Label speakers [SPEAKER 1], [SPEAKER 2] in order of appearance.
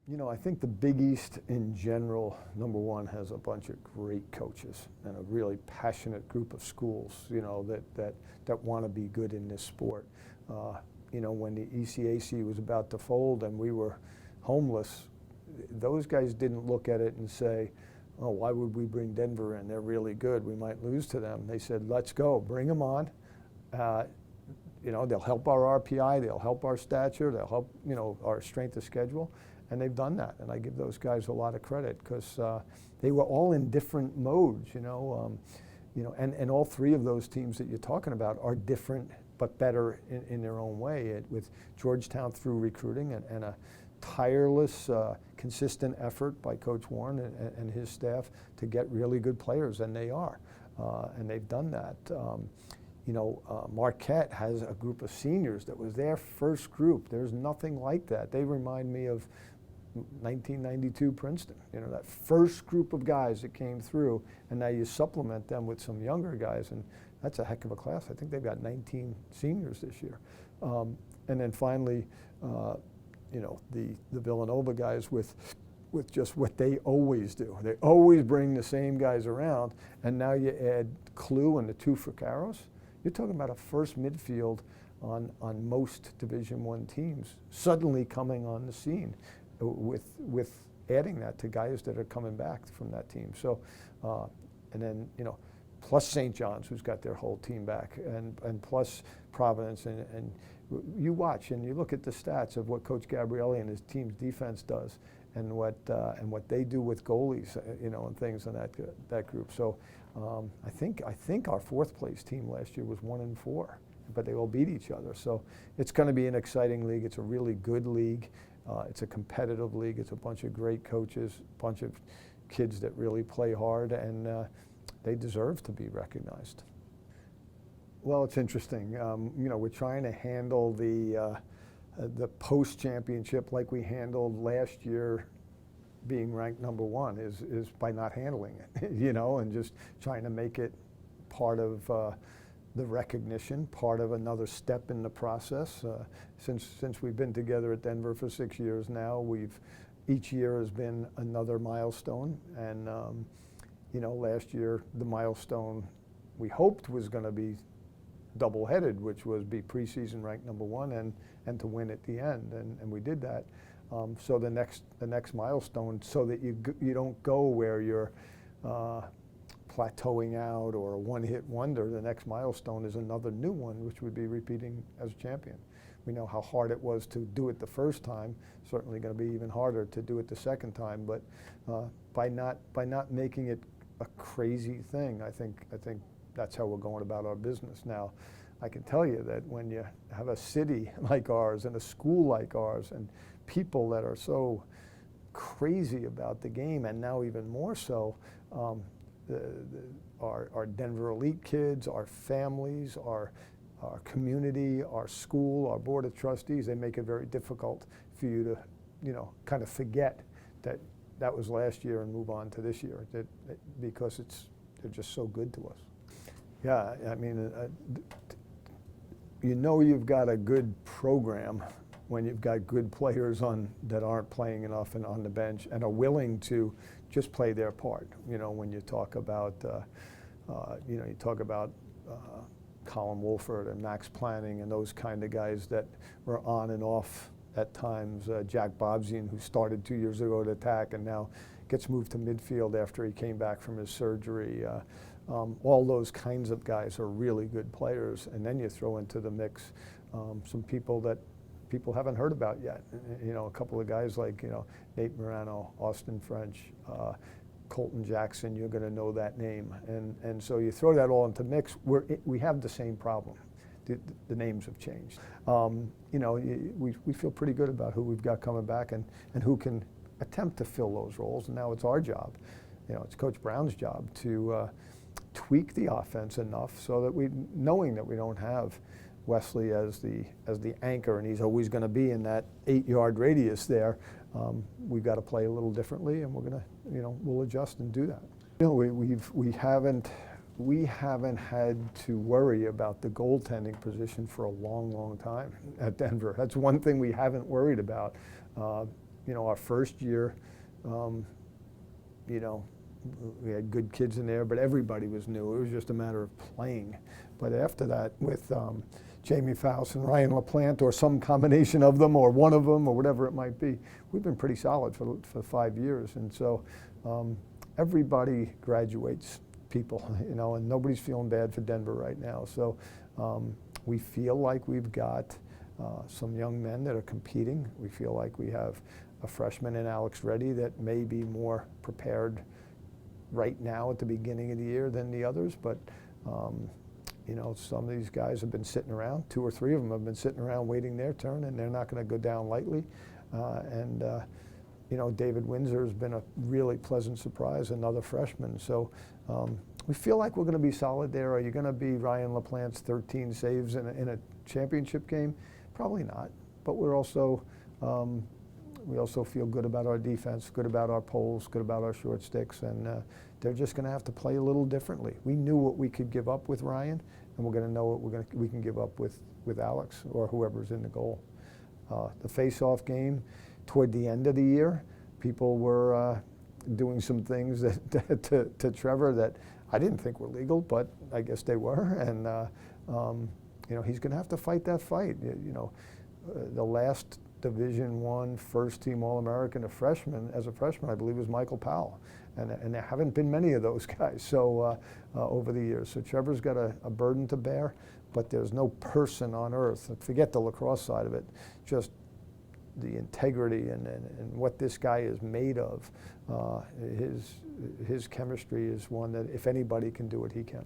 [SPEAKER 1] I think the Big East in general, number one, has a bunch of great coaches and a really passionate group of schools, that want to be good in this sport. When the ECAC was about to fold and we were homeless, those guys didn't look at it and say, oh, why would we bring Denver in? They're really good. We might lose to them. They said, let's go. Bring them on. They'll help our RPI. They'll help our stature. They'll help, our strength of schedule. And they've done that. And I give those guys a lot of credit because they were all in different modes, and all three of those teams that you're talking about are different but better in their own way. With Georgetown through recruiting and a tireless, consistent effort by Coach Warren and his staff to get really good players, and they are. And they've done that. Marquette has a group of seniors that was their first group. There's nothing like that. They remind me of 1992 Princeton, that first group of guys that came through, and now you supplement them with some younger guys, and that's a heck of a class. I think they've got 19 seniors this year. And then finally, the Villanova guys with just what they always do. They always bring the same guys around, and now you add Clue and the two Ficaros. You're talking about a first midfield on most Division I teams suddenly coming on the scene with adding that to guys that are coming back from that team. So, and then, plus St. John's, who's got their whole team back, and plus Providence, and you watch and you look at the stats of what Coach Gabrielli and his team's defense does, and what they do with goalies, and things in that group. So I think our fourth place team last year was 1-4, but they all beat each other. So it's going to be an exciting league. It's a really good league. It's a competitive league. It's a bunch of great coaches, a bunch of kids that really play hard, and they deserve to be recognized. Well, it's interesting. We're trying to handle the post-championship like we handled last year. Being ranked number one is by not handling it, and just trying to make it part of the recognition, part of another step in the process. Since we've been together at Denver for 6 years now, each year has been another milestone, and last year the milestone we hoped was going to be double-headed, which was be preseason ranked number one and to win at the end, and we did that. So the next milestone, so that you don't go where you're plateauing out or a one-hit wonder. The next milestone is another new one, which would be repeating as champion. We know how hard it was to do it the first time. Certainly going to be even harder to do it the second time. But by not making it a crazy thing, I think that's how we're going about our business now. I can tell you that when you have a city like ours and a school like ours and people that are so crazy about the game, and now even more so, our Denver elite kids, our families, our community, our school, our board of trustees, they make it very difficult for you to, kind of forget that was last year and move on to this year, because they're just so good to us. Yeah, I mean, you've got a good program when you've got good players that aren't playing enough and on the bench and are willing to just play their part. When you talk about, Colin Wolford and Max Planning and those kind of guys that were on and off at times. Jack Bobzian, who started 2 years ago at attack and now gets moved to midfield after he came back from his surgery. All those kinds of guys are really good players. And then you throw into the mix some people that people haven't heard about yet. A couple of guys like, Nate Morano, Austin French, Colton Jackson, you're going to know that name. And so you throw that all into mix, we have the same problem. The names have changed. We feel pretty good about who we've got coming back and who can attempt to fill those roles. And now it's our job. It's Coach Brown's job to tweak the offense enough so that knowing that we don't have Wesley as the anchor, and he's always going to be in that 8-yard radius there. We've got to play a little differently, and we're going to, we'll adjust and do that. We haven't had to worry about the goaltending position for a long, long time at Denver. That's one thing we haven't worried about. you know, our first year, you know, we had good kids in there, but everybody was new. It was just a matter of playing. But after that, with Jamie Faust and Ryan LaPlante, or some combination of them, or one of them, or whatever it might be, we've been pretty solid for 5 years. And so everybody graduates people, you know, and nobody's feeling bad for Denver right now. So we feel like we've got some young men that are competing. We feel like we have a freshman in Alex Reddy that may be more prepared right now at the beginning of the year than the others, but you know, some of these guys have been sitting around. 2 or 3 of them have been sitting around waiting their turn, and they're not going to go down lightly. You know, David Windsor has been a really pleasant surprise, another freshman. So we feel like we're going to be solid there. Are you going to be Ryan LaPlante's 13 saves in a championship game? Probably not. But we're also we also feel good about our defense, good about our poles, good about our short sticks, and they're just going to have to play a little differently. We knew what we could give up with Ryan, and we're going to know what we can give up with Alex or whoever's in the goal. The face-off game, toward the end of the year, people were doing some things to Trevor that I didn't think were legal, but I guess they were, and you know, he's going to have to fight that fight. You know, the last Division I first-team All-American as a freshman, I believe, was Michael Powell. And there haven't been many of those guys over the years. So Trevor's got a burden to bear, but there's no person on earth, forget the lacrosse side of it, just the integrity and what this guy is made of. His chemistry is one that if anybody can do it, he can.